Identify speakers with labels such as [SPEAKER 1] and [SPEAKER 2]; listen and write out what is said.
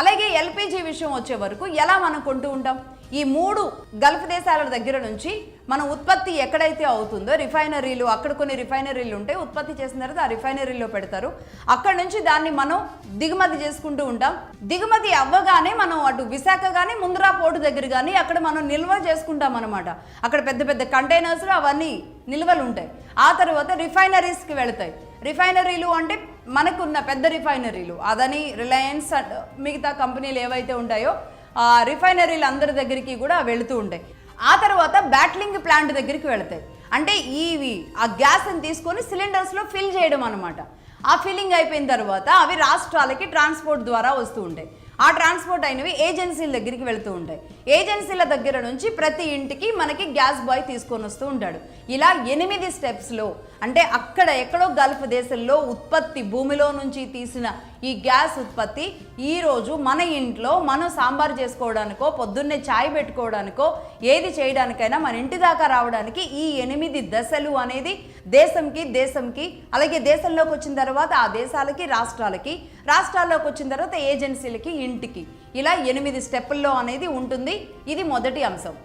[SPEAKER 1] అలాగే ఎల్పిజి విషయం వచ్చే వరకు ఎలా మనం కొంటూ ఉంటాం? ఈ మూడు గల్ఫ్ దేశాల దగ్గర నుంచి మన ఉత్పత్తి ఎక్కడైతే అవుతుందో రిఫైనరీలు, అక్కడ కొన్ని రిఫైనరీలు ఉంటాయి, ఉత్పత్తి చేసిన తర్వాత ఆ రిఫైనరీలో పెడతారు. అక్కడ నుంచి దాన్ని మనం దిగుమతి చేసుకుంటూ ఉంటాం. దిగుమతి అవ్వగానే మనం అటు విశాఖ కానీ ముంద్రా పోర్టు దగ్గర కానీ అక్కడ మనం నిల్వ చేసుకుంటాం అనమాట. అక్కడ పెద్ద పెద్ద కంటైనర్స్లో అవన్నీ నిల్వలు ఉంటాయి. ఆ తర్వాత రిఫైనరీస్కి వెళతాయి. రిఫైనరీలు అంటే మనకున్న పెద్ద రిఫైనరీలు, అదని, రిలయన్స్, మిగతా కంపెనీలు ఏవైతే ఉంటాయో ఆ రిఫైనరీలు అందరి దగ్గరికి కూడా వెళుతూ ఉంటాయి. ఆ తర్వాత బ్యాట్లింగ్ ప్లాంట్ దగ్గరికి వెళతాయి. అంటే ఆ గ్యాస్ని తీసుకొని సిలిండర్స్లో ఫిల్ చేయడం అనమాట. ఆ ఫిల్లింగ్ అయిపోయిన తర్వాత అవి రాష్ట్రాలకి ట్రాన్స్పోర్ట్ ద్వారా వస్తూ ఉంటాయి. ఆ ట్రాన్స్పోర్ట్ అయినవి ఏజెన్సీల దగ్గరికి వెళుతూ ఉంటాయి. ఏజెన్సీల దగ్గర నుంచి ప్రతి ఇంటికి మనకి గ్యాస్ బాయ్ తీసుకొని వస్తూ ఉంటాడు. ఇలా 8 స్టెప్స్లో, అంటే అక్కడ ఎక్కడో గల్ఫ్ దేశంలో ఉత్పత్తి, భూమిలో నుంచి తీసిన ఈ గ్యాస్ ఉత్పత్తి ఈరోజు మన ఇంట్లో మనం సాంబార్ చేసుకోవడానికో, పొద్దున్నే ఛాయ్ పెట్టుకోవడానికో, ఏది చేయడానికైనా మన ఇంటి దాకా రావడానికి ఈ 8 దశలు అనేది దేశంకి, అలాగే దేశంలోకి వచ్చిన తర్వాత ఆ దేశాలకి, రాష్ట్రాల్లోకి వచ్చిన తర్వాత ఏజెన్సీలకి, ఇంటికి, ఇలా 8 స్టెప్పుల్లో అనేది ఉంటుంది. ఇది మొదటి అంశం.